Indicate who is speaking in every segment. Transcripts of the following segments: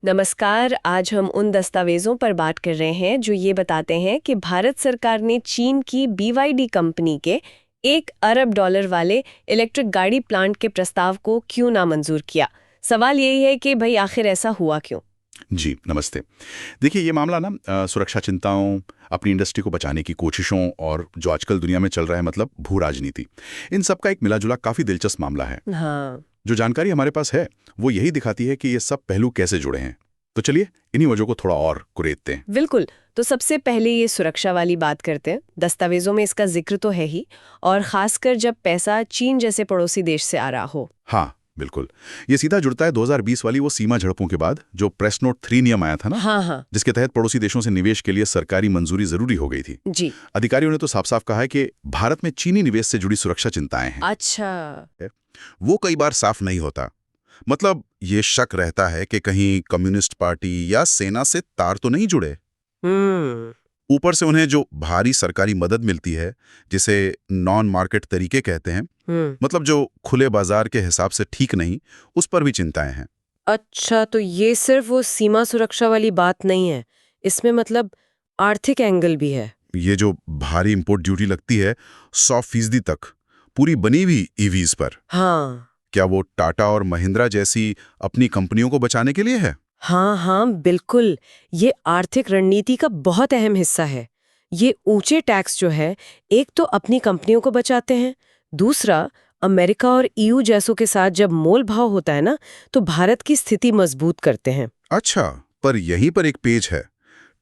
Speaker 1: नमस्कार। आज हम उन दस्तावेजों पर बात कर रहे हैं जो ये बताते हैं कि भारत सरकार ने चीन की BYD कंपनी के $1 अरब वाले इलेक्ट्रिक गाड़ी प्लांट के प्रस्ताव को क्यों नामंजूर किया। सवाल यही है कि भाई आखिर ऐसा हुआ क्यों।
Speaker 2: जी नमस्ते। देखिए ये मामला ना सुरक्षा चिंताओं, अपनी इंडस्ट्री को बचाने की कोशिशों और जो आजकल दुनिया में चल रहा है मतलब भू राजनीति, इन सब का एक मिलाजुला काफ़ी दिलचस्प मामला है।
Speaker 1: हाँ,
Speaker 2: जो जानकारी हमारे पास है वो यही दिखाती है कि ये सब पहलू कैसे जुड़े हैं। तो चलिए इन्हीं वजहों को थोड़ा और कुरेदते हैं।
Speaker 1: बिल्कुल। तो सबसे पहले ये सुरक्षा वाली बात करते हैं। दस्तावेजों में इसका जिक्र तो है ही, और खासकर जब पैसा चीन जैसे पड़ोसी देश से आ रहा हो।
Speaker 2: हाँ बिल्कुल, ये सीधा जुड़ता है 2020 वाली वो सीमा झड़पों के बाद जो प्रेस नोट 3 नियम आया था ना।
Speaker 1: हाँ,
Speaker 2: जिसके तहत पड़ोसी देशों से निवेश के लिए सरकारी मंजूरी जरूरी हो गई थी।
Speaker 1: जी।
Speaker 2: अधिकारियों ने तो साफ साफ कहा है कि भारत में चीनी निवेश से जुड़ी सुरक्षा चिंताएं हैं।
Speaker 1: अच्छा।
Speaker 2: वो कई बार साफ नहीं होता। मतलब ये शक रहता है कि कहीं कम्युनिस्ट पार्टी या सेना से तार तो नहीं जुड़े। ऊपर से उन्हें जो भारी सरकारी मदद मिलती है, जिसे नॉन मार्केट तरीके कहते हैं, मतलब जो खुले बाजार के हिसाब से ठीक नहीं, उस पर भी चिंताएं हैं।
Speaker 1: अच्छा, तो ये सिर्फ वो सीमा सुरक्षा वाली बात नहीं है, इसमें मतलब आर्थिक एंगल भी है।
Speaker 2: ये जो भारी इंपोर्ट ड्यूटी लगती है 100% तक पूरी बनी हुई ईवीज पर,
Speaker 1: हाँ
Speaker 2: क्या वो टाटा और महिंद्रा जैसी अपनी कंपनियों को बचाने के लिए है?
Speaker 1: हाँ, बिल्कुल। ये आर्थिक रणनीति का बहुत अहम हिस्सा है। ये ऊंचे टैक्स जो है, एक तो अपनी कंपनियों को बचाते हैं, दूसरा अमेरिका और EU जैसों के साथ जब मोल भाव होता है ना, तो भारत की स्थिति मजबूत करते हैं।
Speaker 2: अच्छा, पर यहीं पर एक पेच है।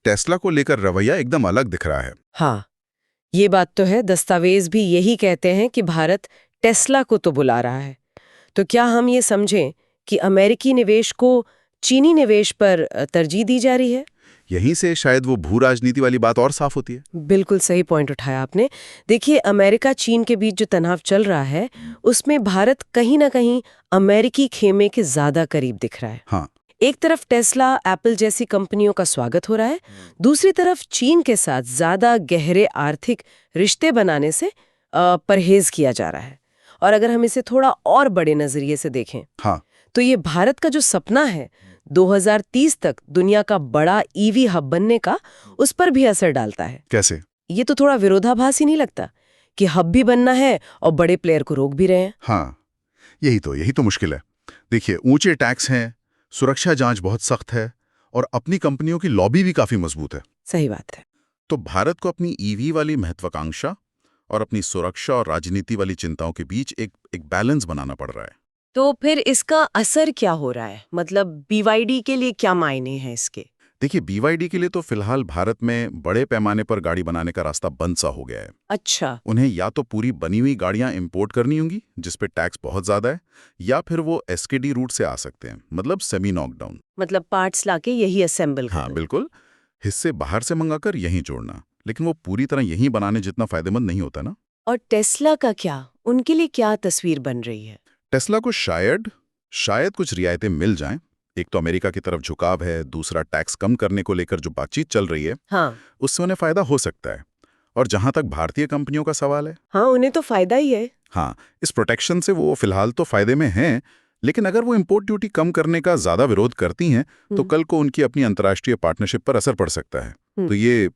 Speaker 2: टेस्ला को लेकर रवैया एकदम अलग दिख रहा है।
Speaker 1: हाँ, ये बात तो है। दस्तावेज भी यही कहते हैं कि भारत टेस्ला को तो बुला रहा है। तो क्या हम ये समझें कि अमेरिकी निवेश को चीनी निवेश पर तरजीह दी जा रही है?
Speaker 2: यहीं से शायद वो भू राजनीति वाली बात और साफ होती है।
Speaker 1: बिल्कुल सही पॉइंट उठाया आपने। देखिए, अमेरिका चीन के बीच जो तनाव चल रहा है, उसमें भारत कहीं ना कहीं अमेरिकी खेमे के ज्यादा करीब दिख रहा है।
Speaker 2: हाँ,
Speaker 1: एक तरफ टेस्ला, एप्पल जैसी कंपनियों का स्वागत हो रहा है, दूसरी तरफ चीन के साथ ज्यादा गहरे आर्थिक रिश्ते बनाने से परहेज किया जा रहा है। और अगर हम इसे थोड़ा और बड़े नजरिए से देखें,
Speaker 2: हाँ,
Speaker 1: तो ये भारत का जो सपना है 2030 तक दुनिया का बड़ा EV हब बनने का, उस पर भी असर डालता है।
Speaker 2: कैसे?
Speaker 1: ये तो थोड़ा विरोधाभास ही नहीं लगता कि हब भी बनना है और बड़े प्लेयर को रोक भी रहे हैं।
Speaker 2: हाँ, यही तो मुश्किल है। देखिए, ऊंचे टैक्स हैं, सुरक्षा जांच बहुत सख्त है और अपनी कंपनियों की लॉबी भी काफी मजबूत है।
Speaker 1: सही बात है।
Speaker 2: तो भारत को अपनी ईवी वाली महत्वाकांक्षा और अपनी सुरक्षा और राजनीति वाली चिंताओं के बीच एक बैलेंस बनाना पड़ रहा है।
Speaker 1: तो फिर इसका असर क्या हो रहा है? मतलब BYD के लिए क्या मायने हैं इसके?
Speaker 2: देखिए, BYD के लिए तो फिलहाल भारत में बड़े पैमाने पर गाड़ी बनाने का रास्ता बंद सा हो गया है।
Speaker 1: अच्छा।
Speaker 2: उन्हें या तो पूरी बनी हुई गाड़ियां इंपोर्ट करनी होंगी, जिस पे टैक्स बहुत ज्यादा है, या फिर वो SKD रूट से आ सकते हैं, मतलब सेमी नॉकडाउन।
Speaker 1: मतलब पार्ट्स लाके यही असेंबल
Speaker 2: हाँ
Speaker 1: करना।
Speaker 2: बिल्कुल, हिस्से बाहर से मंगाकर यहीं जोड़ना, लेकिन वो पूरी तरह यहीं बनाने जितना फायदेमंद नहीं होता ना।
Speaker 1: और टेस्ला का क्या? उनके लिए क्या तस्वीर बन रही है?
Speaker 2: टेस्ला को शायद कुछ रियायतें मिल जाएं। एक तो अमेरिका की तरफ झुकाव है, दूसरा टैक्स कम करने को लेकर जो बातचीत चल रही है,
Speaker 1: हाँ
Speaker 2: उससे उन्हें फायदा हो सकता है। और जहां तक भारतीय कंपनियों का सवाल है,
Speaker 1: हाँ, उन्हें तो फायदा ही है।
Speaker 2: हाँ, इस प्रोटेक्शन से वो फिलहाल तो फायदे में हैं, लेकिन अगर वो इंपोर्ट ड्यूटी कम करने का ज्यादा विरोध करती हैं, तो कल को उनकी अपनी अंतर्राष्ट्रीय पार्टनरशिप पर असर पड़ सकता है। तो ये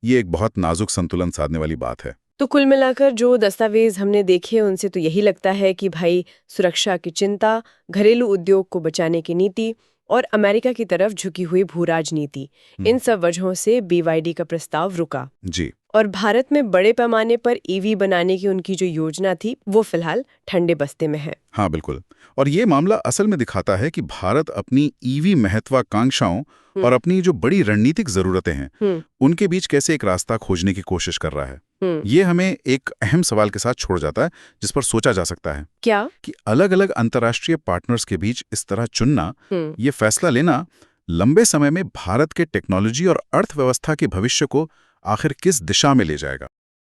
Speaker 2: एक बहुत नाजुक संतुलन साधने वाली बात है।
Speaker 1: तो कुल मिलाकर जो दस्तावेज हमने देखे, उनसे तो यही लगता है कि भाई सुरक्षा की चिंता, घरेलू उद्योग को बचाने की नीति और अमेरिका की तरफ झुकी हुई भू राजनीति, इन सब वजहों से BYD का प्रस्ताव रुका।
Speaker 2: जी।
Speaker 1: और भारत में बड़े पैमाने पर EV बनाने की उनकी जो योजना थी, वो फिलहाल ठंडे बस्ते में है।
Speaker 2: हाँ बिल्कुल, और ये मामला असल में दिखाता है कि भारत अपनी ईवी महत्वाकांक्षाओं और अपनी जो बड़ी रणनीतिक जरूरतें हैं, उनके बीच कैसे एक रास्ता खोजने की कोशिश कर रहा है। ये हमें एक अहम सवाल के साथ छोड़ जाता है, जिस पर सोचा जा सकता है।
Speaker 1: क्या?
Speaker 2: कि अलग अलग अंतर्राष्ट्रीय पार्टनर्स के बीच इस तरह चुनना, ये फैसला लेना लंबे समय में भारत के टेक्नोलॉजी और अर्थव्यवस्था के भविष्य को आखिर किस दिशा में ले जाएगा।